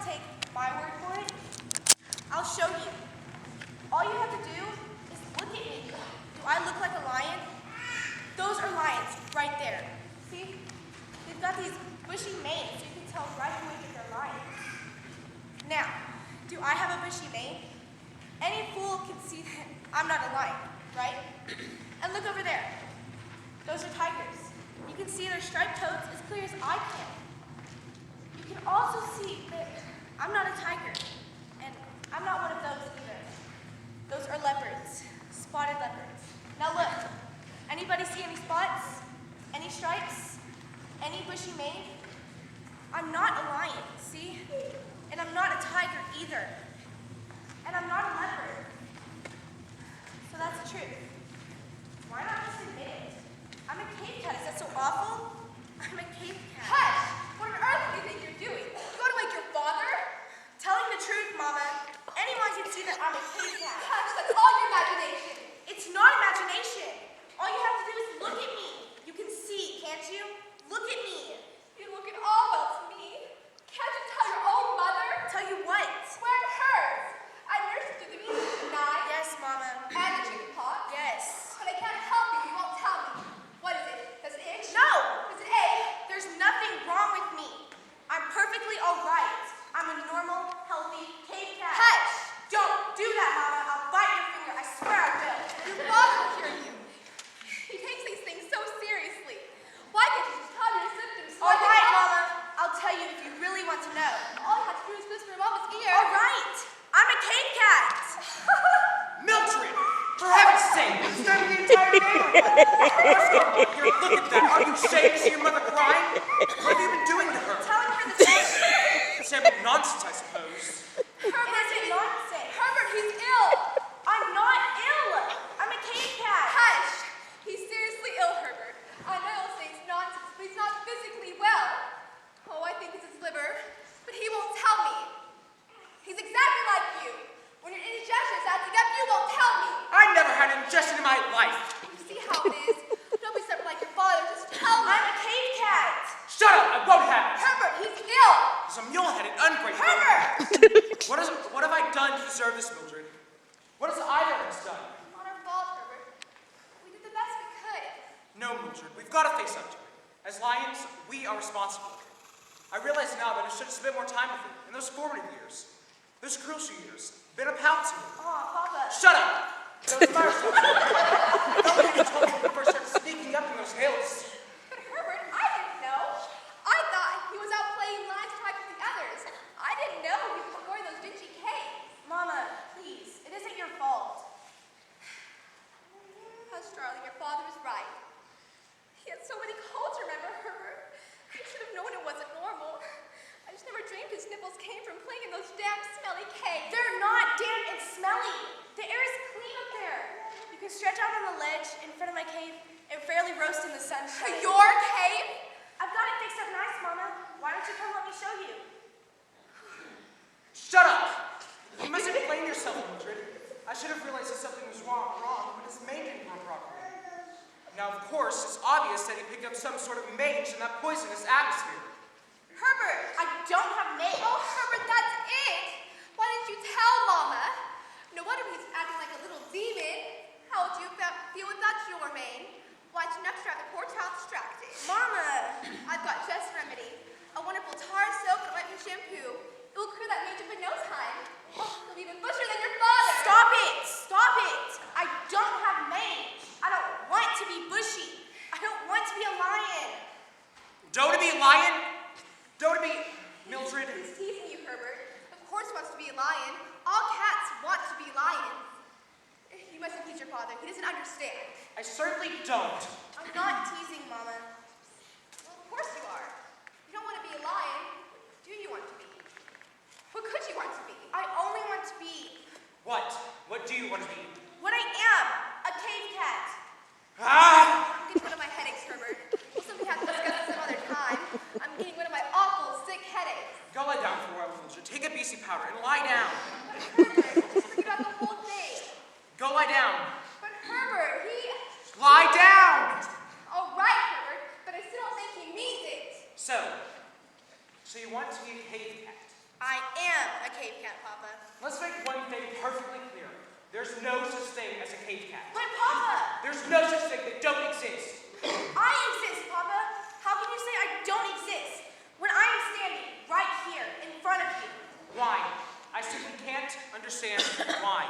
take my word for it, I'll show you. All you have to do is look at me. Do I look like a lion? Those are lions right there. See? They've got these bushy manes, so you can tell right away that they're lions. Now, do I have a bushy mane? Any fool can see that I'm not a lion, right? And look over there. Those are tigers. You can see their striped coats as clear as I can. You can also see that I'm not a tiger, and I'm not one of those either. Those are leopards, spotted leopards. Now look, anybody see any spots? Any stripes? Any bushy mane? I'm not a lion, see? And I'm not a tiger either. And I'm not a leopard. So that's the truth. Why not just admit it? I'm a cave cat. Is that so awful? I'm a cave cat. Hush! What on earth do you think you're doing? You want to wake your father? Telling the truth, Mama. Anyone can see that I'm a cave cat. Hush, that's all your imagination. It's not imagination. All you have to do is look at me. You can see, can't you? Look at me. You look at all well to me. Can't you tell your own mother? Tell you what? Where it hurts. I nursed you through the means of the night. Yes, Mama. And the chicken pox. Yes. But I can't help you. You won't tell me. What is it? Does it itch? No. Does it ache? There's nothing wrong with me. I'm perfectly all right. I'm a normal, healthy cave cat. Hush! Don't do that, Mama. I'll bite your finger. I swear I will. Your father will hear you. He takes these things so seriously. Why can't you just tell me your symptoms? All right, Mama. I'll tell you if you really want to know. All you have to do is whisper in Mama's ear. All right. I'm a cave cat. Mildred! For heaven's sake, you're disturbing the entire neighborhood! First of all, here, look at that. Are you ashamed to see your mother crying? What have you been doing to her? Telling her the truth. Sam, nonsense, I suppose. Herbert, It isn't nonsense. Herbert, he's ill. I'm not ill. I'm a cave cat. Hush! He's seriously ill, Herbert. I know you'll say it's nonsense, but he's not physically well. Oh, I think it's his liver, but he won't tell me. He's exactly like you. When your indigestion is acting up, you won't tell me. I never had indigestion in my life. You see how it is? Don't be stubborn like your father. Just tell me. I'm a cave cat. Shut up! I won't have it! Herbert, he's ill. He's a mule-headed, ungrateful... Herbert! What have I done to deserve this, Mildred? What has either of us done? Not our fault, Herbert. We did the best we could. No, Mildred, we've got to face up to it. As lions, we are responsible. I realize now that I should have spent more time with you in those formative years. Those crucial years. Been a pal to me. Aw, Papa. Shut up! Those firestorms. Nobody told me when we first started sneaking up in those hills. But Herbert, I didn't know. I thought he was out playing lions tag with the others. I didn't know he was going those dingy caves. Mama, please. It isn't your fault. Hush, darling, your father is right. He had so many colds, remember, Herbert? I should have known it wasn't normal. I just never dreamed his nipples came from playing in those damp, smelly caves. They're not damp and smelly. The air is clean up there. You can stretch out on the ledge in front of my cave and fairly roast in the sunshine. Your cave? I've got it fixed up nice, Mama. Why don't you come let me show you? Shut up! You mustn't blame yourself, Mildred. I should have realized that something was wrong, but his mane didn't grow properly. Now, of course, it's obvious that he picked up some sort of mange in that poisonous atmosphere. Herbert, I don't have nails. Oh, Herbert, that's it. Why didn't you tell Mama? No wonder he's acting like a little demon. How would you feel without your mane? Why don't you not have the poor child distracted? Mama! I've got just a remedy. A wonderful tar soap and ointment shampoo. It will clear that mange up in no time. Oh, you'll be even bushier than your father. Stop it! Stop it! I don't have mange. I don't want to be bushy. I don't want to be a lion. Don't be a lion? Don't be Mildred. He's teasing you, Herbert. Of course he wants to be a lion. All cats want to be lions. You mustn't tease your father. He doesn't understand. I certainly don't. I'm not teasing, Mama. Well, of course you are. You don't want to be a lion. Do you want to be? What could you want to be? I only want to be What? What do you want to be? what I am, a cave cat. Ah! I'm getting one of my headaches, Herbert. We'll simply have to discuss this some other time. I'm getting one of my awful sick headaches. Go lie down for a while, Mildred. Take a BC powder and lie down. Herbert, we'll just forget about the whole thing. Go lie down. But Herbert, he... Lie down! All right, Herbert, but I still don't think he means it. So you want to be a cave cat? I am a cave cat, Papa. Let's make one thing perfectly clear. There's no such thing as a cave cat. But Papa! There's no such thing that don't exist. I exist, Papa. How can you say I don't exist when I am standing right here in front of you? Why? I simply can't understand why.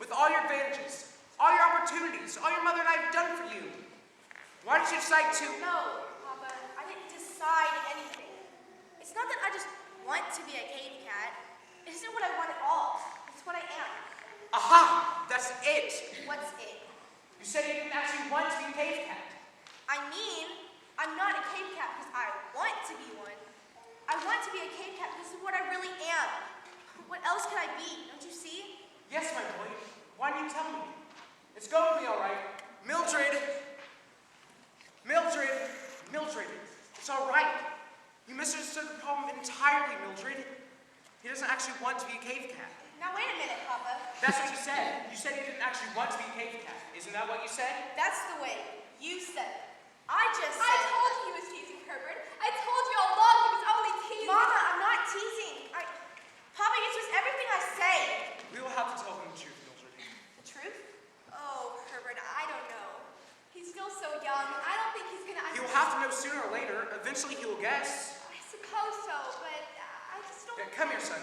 With all your advantages, all your opportunities, all your mother and I have done for you, why did you decide to... No, Papa. I didn't decide anything. It's not that I just want to be a cave cat. It isn't what I want at all. It's what I am. Aha! That's it! What's it? You said you didn't actually want to be a cave cat. I mean, I'm not a cave cat because I want to be one. I want to be a cave cat because this is what I really am. What else can I be? Don't you see? Yes, my boy. Why didn't you tell me? It's going to be all right. Mildred! Mildred! Mildred! It's all right. You misunderstood the problem entirely, Mildred. He doesn't actually want to be a cave cat. Now wait a minute, Papa. That's what you said. You said you didn't actually want to be a cave cat. Isn't that what you said? That's the way you said it. I just said... I told you he was teasing Herbert. I told you all along he was only teasing. Mama, I'm not teasing. Papa, it's just everything I say. We will have to tell him the truth, Mildred. The truth? Oh, Herbert, I don't know. He's still so young. I don't think he's gonna He will understand. have to know sooner or later. Eventually he will guess. I suppose so, but I just don't... Yeah, come here, son.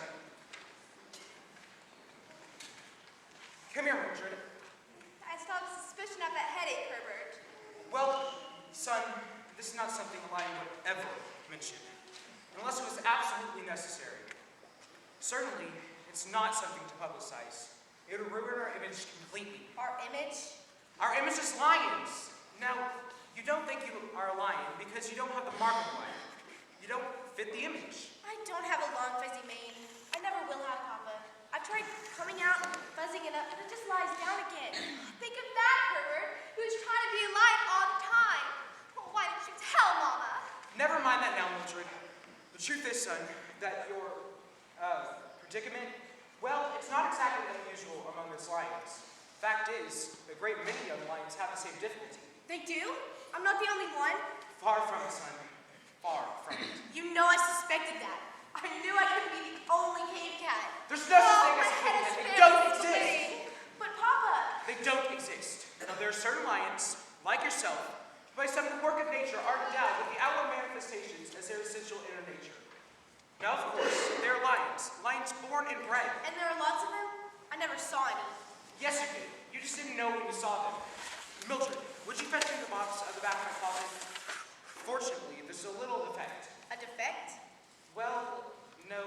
Come here, Mildred. I still have suspicion of that headache, Herbert. Well, son, this is not something a lion would ever mention, unless it was absolutely necessary. Certainly, it's not something to publicize. It would ruin our image completely. Our image? Our image is lions. Now, you don't think you are a lion because you don't have the mark of a lion. You don't fit the image. I don't have a long, fuzzy mane. I never will have, Papa. I've tried coming out, fuzzing it up, and it just lies down again. Think of that, Herbert. He was trying to be a lion all the time. Well, why didn't you tell Mama? Never mind that now, Mildred. The truth is, son, that your predicament, well, it's not exactly unusual among us lions. Fact is, a great many young lions have the same difficulty. They do? I'm not the only one? Far from it, son. Far from it. You know I suspected that. I knew I couldn't be the only cave cat. There's no such thing my as a head cave is cat. They very don't splitting. exist. But Papa, They don't exist. Now, there are certain lions, like yourself, who by some quirk of nature are endowed with the outward manifestations as their essential inner nature. Now, of course, there are lions born and bred. and there are lots of them? I never saw any. Yes, you did. You just didn't know when you saw them. Mildred, would you fetch me the box at the back of my closet? Fortunately, there's a little defect. A defect? Well, no,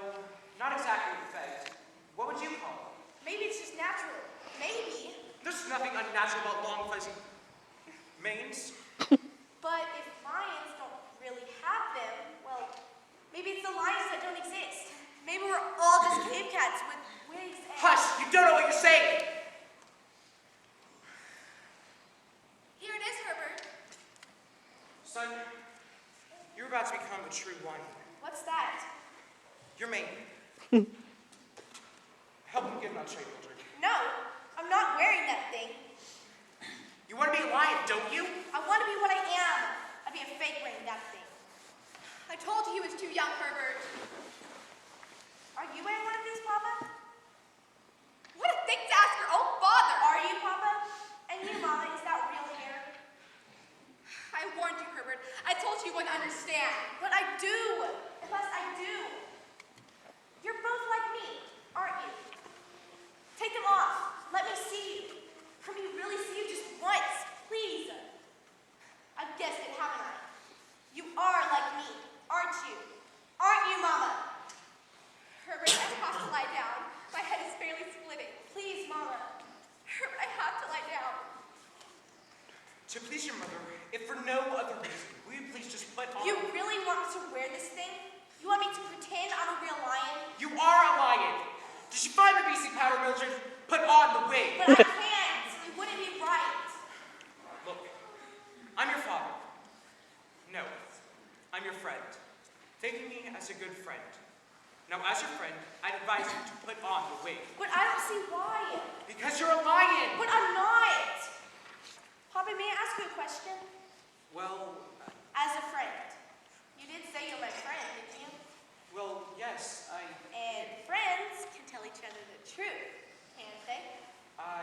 not exactly a defect. What would you call it? Maybe it's just natural. Maybe. There's nothing unnatural about long, fuzzy manes. But if lions don't really have them, well, maybe it's the lions that don't exist. Maybe we're all just cave cats with wigs and... Hush! You don't know what you're saying! Here it is, Herbert. Son, you're about to become a true lion. What's that? Your mane. Help me get it on straight, Mildred. No, I'm not wearing that thing. You want to be a lion, don't you? I want to be what I am. I'd be a fake wearing that thing. I told you he was too young, Herbert. Are you wearing one of these, Papa? What a thing to ask your own father. Are you, Papa? And you, Mama, is that real hair? I warned you, Herbert. I told you you wouldn't understand. But I do. Plus, I do. You're both like me, aren't you? Take them off. Let me see you. Let me really see you just once, please. I've guessed it, haven't I? You are like me, aren't you? Aren't you, Mama? Herbert, I have to lie down. My head is barely splitting. Please, Mama. Herbert, I have to lie down. To please your mother, if for no other reason, will you please just put on... You really want me to wear this thing? You want me to pretend I'm a real lion? You are a lion! Did you find the BC powder, Mildred? Put on the wig! But I can't. It wouldn't be right. Look, I'm your father. No, I'm your friend. Think of me as a good friend. Now, as your friend, I'd advise you to put on the wig. But I don't see why. Because you're a lion! But I'm not. Papa, may I ask you a question? Well, As a friend. You did say you're my friend, didn't you? Well, yes, And friends can tell each other the truth, can't they? I